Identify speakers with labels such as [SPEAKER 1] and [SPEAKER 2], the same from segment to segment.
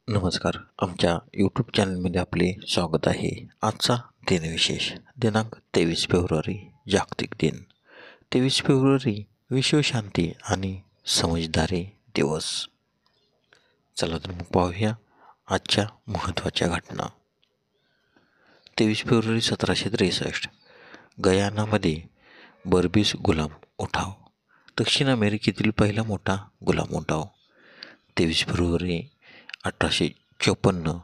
[SPEAKER 1] नमस्कार. आमच्या यूट्यूब चॅनलमध्ये आपले स्वागत आहे. आजचा दिनविशेष दिनांक 23 फेब्रुवारी जागतिक दिन. 23 फेब्रुवारी विश्व शांती आणि समजदारी दिवस. चला तर मग पाहूया आजच्या महत्त्वाच्या घटना. 23 फेब्रुवारी 1763 गयानामध्ये बर्बीस गुलाम उठाव. दक्षिण अमेरिकेतील पहिला मोठा गुलाम उठाव. 23 फेब्रुवारी 1854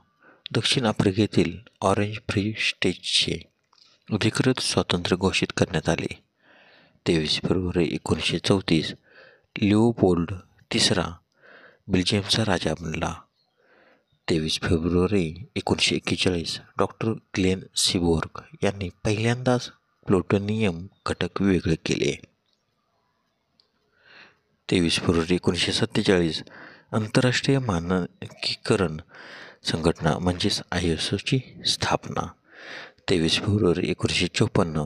[SPEAKER 1] दक्षिण आफ्रिकेतील ऑरेंज फ्री स्टेटचे अधिकृत स्वातंत्र्य घोषित करण्यात आले. 23 फेब्रुवारी 1934 लिओपोल्ड तिसरा बेल्जियमचा राजा बनला. 23 फेब्रुवारी 1941 डॉक्टर ग्लेन सीबोर्ग यांनी पहिल्यांदाच प्लुटोनियम घटक वेगळे केले. 23 फेब्रुवारी 1947 आंतरराष्ट्रीय मानकीकरण संघटना म्हणजेच ISOची स्थापना. 23 फेब्रुवारी 1954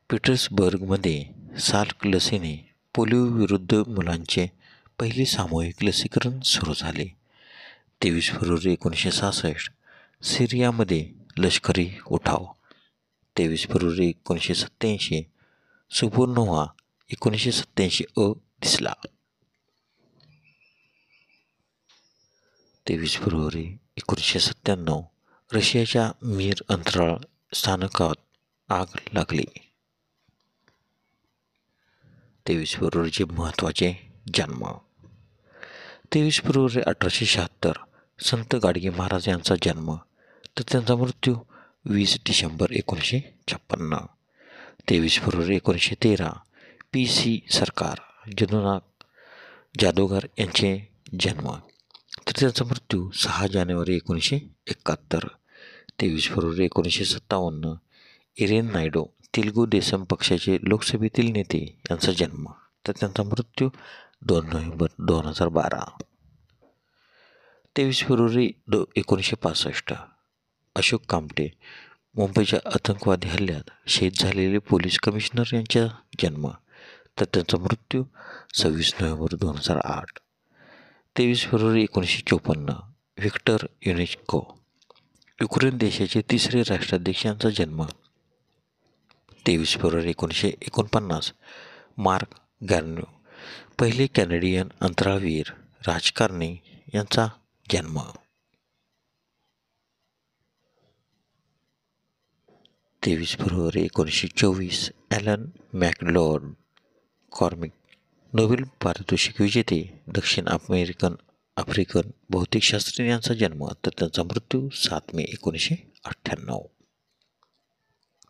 [SPEAKER 1] पीटर्सबर्गमध्ये साल्क लसीने पोलिओ विरुद्ध मुलांचे पहिले सामूहिक लसीकरण सुरू झाले. 23 फेब्रुवारी 1966 सिरियामध्ये लष्करी उठाव. 23 फेब्रुवारी 1987 सुपरनोव्हा 1987 दिसला. 23 फेब्रुवारी 1997 रशियाच्या मीर अंतराळ स्थानकात आग लागली. 23 फेब्रुवारीचे महत्त्वाचे जन्म. 23 फेब्रुवारी 1876 संत गाडगे महाराज यांचा जन्म तर त्यांचा मृत्यू 20 डिसेंबर 1956. 23 फेब्रुवारी 1913 PC सरकार जदुनाथ जाधवगार यांचे जन्म तर त्यांचा मृत्यू 6 जानेवारी 1971. 23 फेब्रुवारी 1957 इरेन नायडू तेलुगू देसम पक्षाचे लोकसभेतील नेते यांचा जन्म तर त्यांचा मृत्यू 2 नोव्हेंबर 2012. 23 फेब्रुवारी 1965 अशोक कामटे मुंबईच्या आतंकवादी हल्ल्यात शहीद झालेले पोलीस कमिशनर यांचा जन्म तर त्यांचा मृत्यू 26 नोव्हेंबर 2008. 23 फेब्रुवारी 1954 व्हिक्टर युनिचको युक्रेन देशाचे तिसरे राष्ट्राध्यक्ष यांचा जन्म. 23 फेब्रुवारी 1949 मार्क गॅर्न्यू पहिले कॅनेडियन अंतराळवीर राजकारणी यांचा जन्म. 23 फेब्रुवारी 1924 ॲलन मॅकडॉर्ड कॉर्मिक नोबेल पारितोषिक विजेते दक्षिण आफ्रिकन भौतिकशास्त्रज्ञ यांचा जन्म तर त्यांचा मृत्यू 7 मे 1998.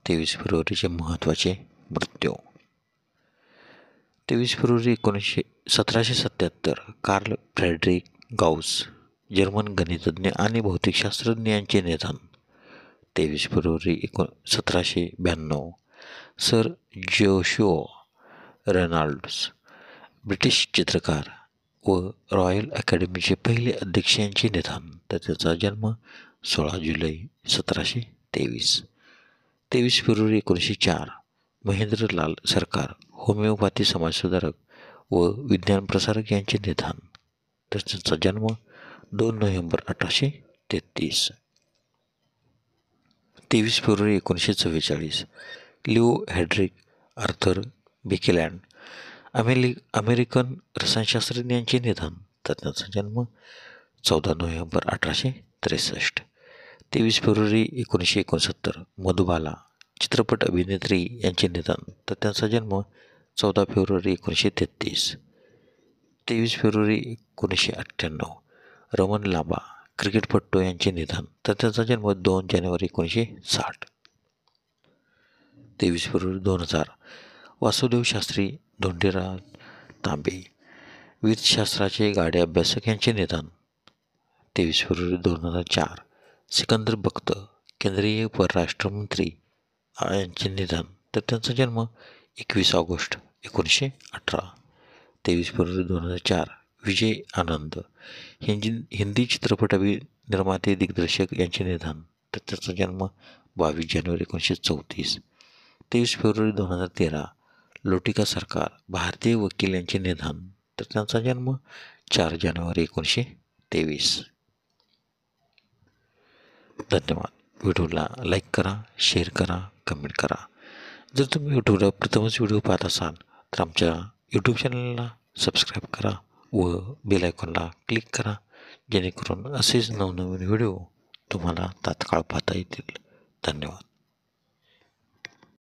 [SPEAKER 1] 23 फेब्रुवारीचे महत्त्वाचे मृत्यू. 23 फेब्रुवारी 1777 कार्ल फ्रेडरिक गाऊस जर्मन गणितज्ञ आणि भौतिकशास्त्रज्ञ यांचे निधन. 23 फेब्रुवारी 1792 सर जोशुआ रेनॉल्ड्स ब्रिटिश चित्रकार व रॉयल अकॅडमीचे पहिले अध्यक्ष यांचे निधन तर त्याचा जन्म 16 जुलै 1723. 23 फेब्रुवारी 1904 महेंद्रलाल सरकार होमिओपॅथी समाजसुधारक व विज्ञान प्रसारक यांचे निधन तर त्यांचा जन्म 2 नोव्हेंबर 1833. 23 फेब्रुवारी 1944 Leo Hendrik Arthur Baekeland American रसायनशास्त्रज्ञ यांचे निधन तर त्यांचा जन्म 14 नोव्हेंबर 1863. 23 फेब्रुवारी 1969 मधुबाला चित्रपट अभिनेत्री यांचे निधन तर त्यांचा जन्म 14 फेब्रुवारी 1933. 23 फेब्रुवारी 1998 रमन लांबा क्रिकेटपटू यांचे निधन तर त्यांचा जन्म 2 जानेवारी 1960. 23 फेब्रुवारी 2000 वासुदेव शास्त्री धोंडीराज तांबे वीरशास्त्राचे गाडे अभ्यासक यांचे निधन. 23 फेब्रुवारी 2004 सिकंदर बख्त केंद्रीय परराष्ट्रमंत्री यांचे निधन तर त्यांचा जन्म 21 ऑगस्ट 1918. 23 फेब्रुवारी 2004 विजय आनंद हिंदी चित्रपट निर्माते दिग्दर्शक यांचे निधन तर त्याचा जन्म 22 जानेवारी 1934. 23 फेब्रुवारी 2013 लोटिका सरकार भारतीय वकील यांचे निधन तर त्यांचा जन्म 4 जानेवारी 1923. धन्यवाद. व्हिडिओला लाईक करा, शेअर करा, कमेंट करा. जर तुम्ही यूट्यूबला प्रथमच व्हिडिओ पाहत असाल तर आमच्या यूट्यूब चॅनलला सबस्क्राईब करा व बेल आयकॉनला क्लिक करा, जेणेकरून असेच नवनवीन व्हिडिओ तुम्हाला तात्काळ पाहता येतील. धन्यवाद.